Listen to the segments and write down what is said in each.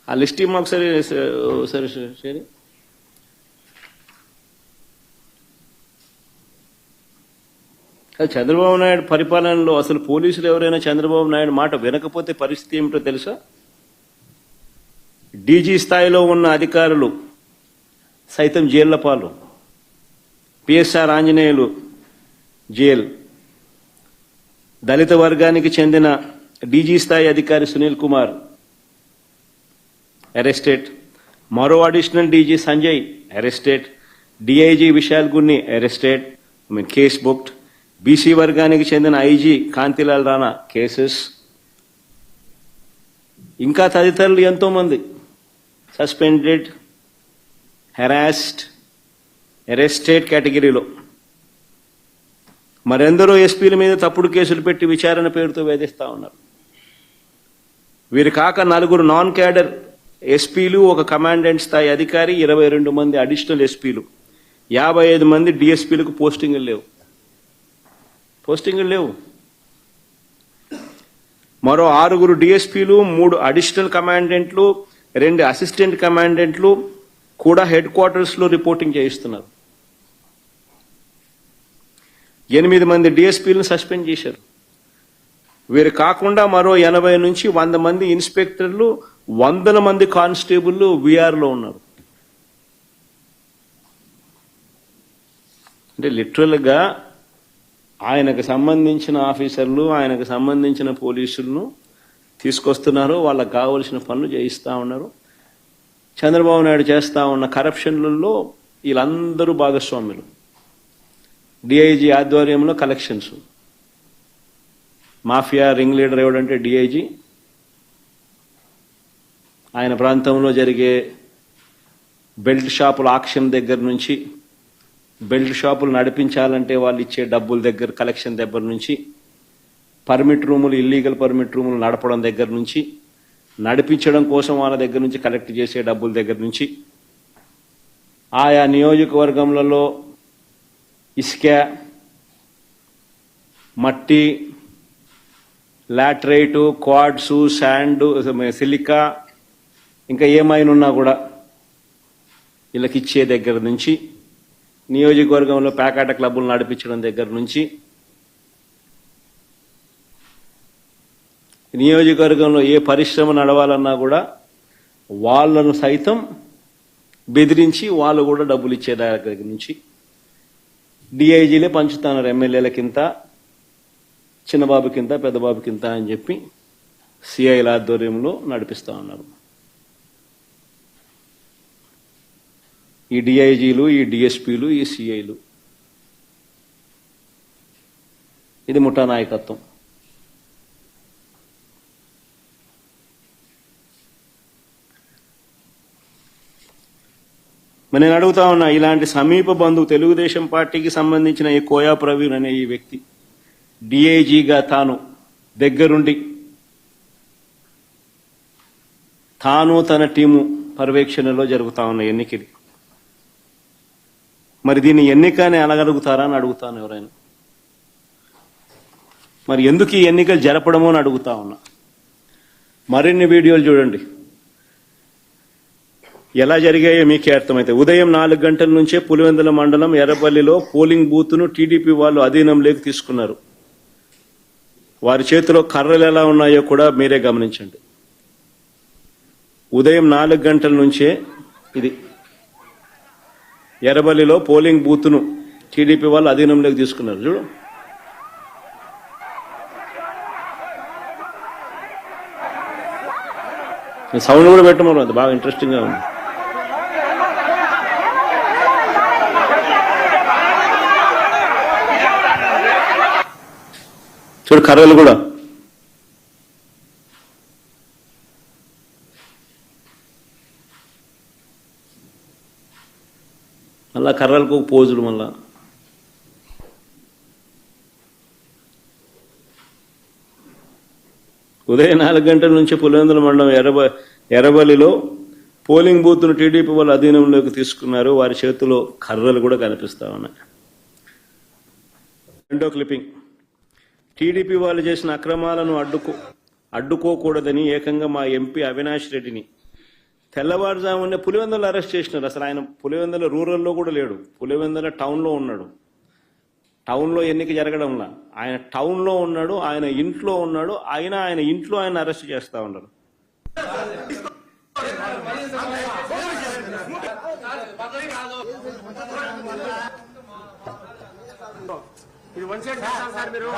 ఆ లిస్ట్ మాకు సరే సరే సరే చంద్రబాబు నాయుడు పరిపాలనలో అసలు పోలీసులు ఎవరైనా చంద్రబాబు నాయుడు మాట వినకపోతే పరిస్థితి ఏమిటో తెలుసా? డీజీ స్థాయిలో ఉన్న అధికారులు సైతం జైళ్ల పాలు. PSR Anjaneyulu jail. దళిత వర్గానికి చెందిన డీజీ స్థాయి అధికారి సునీల్ కుమార్ అరెస్టెడ్. మరో additional DG Sanjay arrested. DIG Vishal Gunni arrested, case booked. BC వర్గానికి చెందిన ఐజీ కాంతిలాల్ రాణా కేసెస్. ఇంకా తదితరులు ఎంతో మంది సస్పెండెడ్, హెరాస్డ్, అరెస్టెడ్ కేటగిరీలో. మరెందరో ఎస్పీల మీద తప్పుడు కేసులు పెట్టి విచారణ పేరుతో వేధిస్తా ఉన్నారు. వీరు కాక 4 నాన్ క్యాడర్ ఎస్పీలు, ఒక కమాండెంట్ స్థాయి అధికారి, 22 మంది అడిషనల్ ఎస్పీలు, 55 మంది డిఎస్పీలకు పోస్టింగులు లేవు. మరో 6 డిఎస్పీలు, 3 అడిషనల్ కమాండెంట్లు, 2 అసిస్టెంట్ కమాండెంట్లు కూడా హెడ్ క్వార్టర్స్ లో రిపోర్టింగ్ చేయిస్తున్నారు. 8 మంది డిఎస్పీలను సస్పెండ్ చేశారు. వీరు కాకుండా మరో 80 నుంచి 100 మంది ఇన్స్పెక్టర్లు, 100 మంది కానిస్టేబుల్లు వీఆర్లో ఉన్నారు. అంటే లిటరల్గా ఆయనకు సంబంధించిన ఆఫీసర్లు, ఆయనకు సంబంధించిన పోలీసులను తీసుకొస్తున్నారు, వాళ్ళకు కావలసిన పనులు చేయిస్తూ ఉన్నారు. చంద్రబాబు నాయుడు చేస్తూ ఉన్న కరప్షన్లలో వీళ్ళందరూ భాగస్వాములు. డిఐజీ ఆధ్వర్యంలో కలెక్షన్స్. మాఫియా రింగ్ లీడర్ ఎవడంటే డిఐజీ. ఆయన ప్రాంతంలో జరిగే బెల్ట్ షాపుల ఆక్షన్ దగ్గర నుంచి, బెల్ట్ షాపులు నడిపించాలంటే వాళ్ళు ఇచ్చే డబ్బుల దగ్గర కలెక్షన్ దగ్గర నుంచి, పర్మిట్ రూములు, ఇల్లీగల్ పర్మిట్ రూములు నడపడం దగ్గర నుంచి, నడిపించడం కోసం వాళ్ళ దగ్గర నుంచి కలెక్ట్ చేసే డబ్బుల దగ్గర నుంచి, ఆయా నియోజకవర్గంలో ఇసుక, మట్టి, లాటరైటు, క్వాడ్సు, శాండు, సిలికా, ఇంకా ఏమైనా ఉన్నా కూడా వీళ్ళకి ఇచ్చే దగ్గర నుంచి, నియోజకవర్గంలో పేకాట క్లబ్బులు నడిపించడం దగ్గర నుంచి, నియోజకవర్గంలో ఏ పరిశ్రమ నడవాలన్నా కూడా వాళ్ళను సైతం బెదిరించి వాళ్ళు కూడా డబ్బులు ఇచ్చే దగ్గర నుంచి డిఐజీలే పంచుతున్నారు. ఎమ్మెల్యేలకింత, చిన్నబాబుకింత, పెద్దబాబుకింత అని చెప్పి సిఐల ఆధ్వర్యంలో నడిపిస్తూ ఉన్నారు. ఈ డిఐజీలు, ఈ డిఎస్పీలు, ఈ సిఐలు. ఇది ముఠా నాయకత్వం. మరి నేను అడుగుతా ఉన్నా, ఇలాంటి సమీప బంధువు తెలుగుదేశం పార్టీకి సంబంధించిన ఈ కోయా ప్రవీణ్ అనే ఈ వ్యక్తి డిఐజీగా తాను దగ్గరుండి తాను తన టీము పర్యవేక్షణలో జరుగుతా ఉన్న ఎన్నికలు, మరి దీన్ని ఎన్నికనే అనగలుగుతారా అని అడుగుతాను ఎవరైనా. మరి ఎందుకు ఈ ఎన్నికలు జరపడమో అని అడుగుతా ఉన్నా. మరిన్ని వీడియోలు చూడండి, ఎలా జరిగాయో మీకే అర్థమైతే. ఉదయం 4 గంటల నుంచే పులివెందుల మండలం ఎర్రపల్లిలో పోలింగ్ బూత్ను టీడీపీ వాళ్ళు అధీనంలోకి తీసుకున్నారు. వారి చేతిలో కర్రలు ఎలా ఉన్నాయో కూడా మీరే గమనించండి. ఉదయం 4 గంటల నుంచే ఇది ఎర్రబల్లిలో పోలింగ్ బూత్ను టీడీపీ వాళ్ళు అధీనంలోకి తీసుకున్నారు. చూడు, సౌండ్ కూడా పెట్టమన్నారు, అది బాగా ఇంట్రెస్టింగ్గా ఉంది. చూడు కర్రలు కూడా. మళ్ళా కర్రలకు పోజులు. మళ్ళా ఉదయం 4 గంటల నుంచి పులివెందుల మండలం ఎర్రబల్లిలో పోలింగ్ బూత్ను టీడీపీ వాళ్ళ అధీనంలోకి తీసుకున్నారు. వారి చేతిలో కర్రలు కూడా కనిపిస్తా ఉన్నాయి. రెండో క్లిప్పింగ్. టీడీపీ వాళ్ళు చేసిన అక్రమాలను అడ్డుకోకూడదని ఏకంగా మా ఎంపీ అవినాష్ రెడ్డిని తెల్లవారుజామునే పులివెందులు అరెస్ట్ చేసినారు. అసలు ఆయన పులివెందుల రూరల్లో కూడా లేడు, పులివెందుల టౌన్లో ఉన్నాడు. టౌన్లో ఎన్నిక జరగడంలా ఆయన టౌన్లో ఉన్నాడు, ఆయన ఇంట్లో ఉన్నాడు. ఆయన ఇంట్లో ఆయన అరెస్ట్ చేస్తా ఉన్నారు. ఇది వన్ సైడ్ సార్ మీరు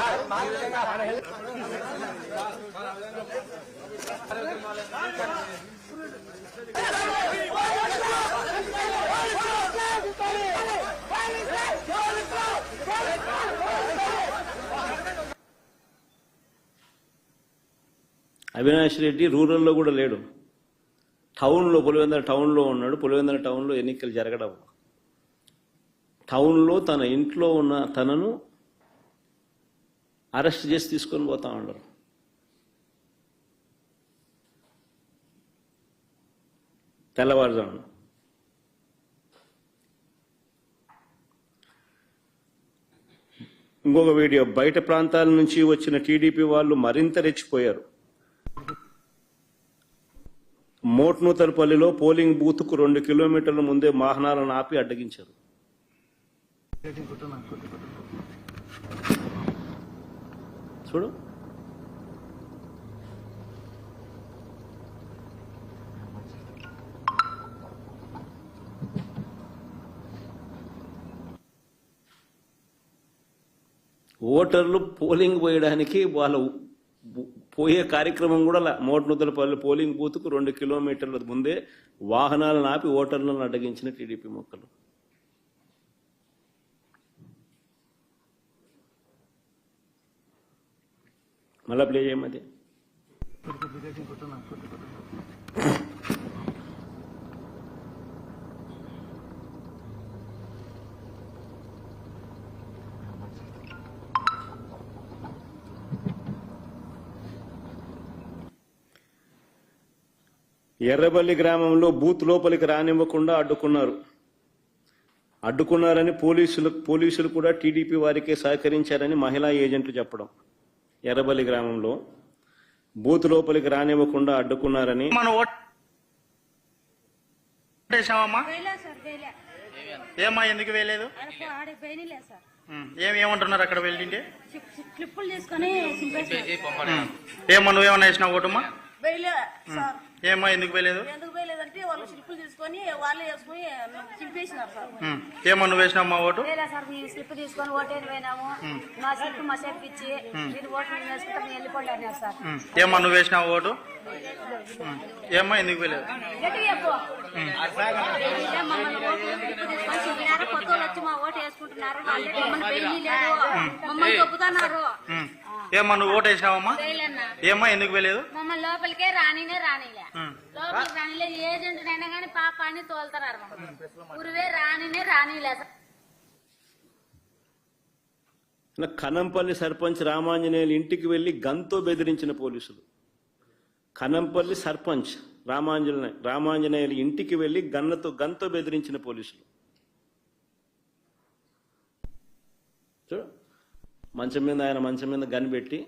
అవినాష్ రెడ్డి రూరల్లో కూడా లేడు, టౌన్లో పులివెందుల టౌన్లో ఉన్నాడు. పులివెందుల టౌన్లో ఎన్నికలు జరగడం, టౌన్లో తన ఇంట్లో ఉన్న తనను అరెస్ట్ చేసి తీసుకొని పోతా ఉన్నారు. తెల్లవారుజామున ఇంకొక వీడియో, బయట ప్రాంతాల నుంచి వచ్చిన టీడీపీ వాళ్ళు మరింత రెచ్చిపోయారు. మోట్నూతలపల్లిలో పోలింగ్ బూత్ కు 2 కిలోమీటర్ల ముందే వాహనాలను ఆపి అడ్డగించారు. చూడు, ఓటర్లు పోలింగ్ పోయడానికి వాళ్ళ పోయే కార్యక్రమం కూడా మోట్నూతలపల్లి పోలింగ్ బూత్ కు 2 కిలోమీటర్ల ముందే వాహనాలను ఆపి ఓటర్లను అడ్డగించిన టీడీపీ మొక్కలు. మళ్ళా ప్లే చేయమది. ఎర్రబల్లి గ్రామంలో బూత్ లోపలికి రానివ్వకుండా అడ్డుకున్నారని పోలీసులు కూడా టీడీపీ వారికే సహకరించారని మహిళా ఏజెంట్లు చెప్పడం. ఎర్రబల్లి గ్రామంలో బూత్ లోపలికి రానివ్వకుండా అడ్డుకున్నారని. ఏమా ఎందుకు వేయలేదు? ఏమంటున్నారు అక్కడ వెళ్ళింటే? ఏమో నువ్వేమన్నా వేసినా ఓటమ్మా? ఏమో ఎందుకు వేయలేదు? అంటే వాళ్ళు స్లిప్పులు తీసుకొని వాళ్ళే వేసుకుని చింపేసినారు సార్. ఏమో నువ్వు వేసినామా ఓటు? సార్ మీ స్లిప్ తీసుకొని ఓటేని పోయినాము, మా స్లిప్ మా సేపుకి ఇచ్చి మీరు ఓటు వేసుకుంటే మీరు వెళ్ళిపోండి అన్నారు సార్. ఏమో నువ్వు వేసినావు ఓటు? ఏమో ఎందుకు వేయలేదు? కొత్త వాళ్ళు వచ్చి మా ఓటు వేసుకుంటున్నారు, మమ్మల్ని పెళ్లి లేదు, మమ్మల్ని తొక్కుతున్నారు. ఏమో నువ్వు ఓటు వేసినావమ్మా? ఏమో ఎందుకు వేయలేదు? మమ్మల్ని లోపలికే రానిలే లోపలికి రానిలే. ఏజెంట్ అయినా కానీ పాప అని తోలుతున్నారు, ఊరివే రానిలే. కనంపల్లి సర్పంచ్ రామాంజనేయులు ఇంటికి వెళ్లి గన్తో బెదిరించిన పోలీసులు. కనంపల్లి సర్పంచ్ రామాంజనేయులు ఇంటికి వెళ్లి గన్తో బెదిరించిన పోలీసులు. మంచం మీద గన్ పెట్టి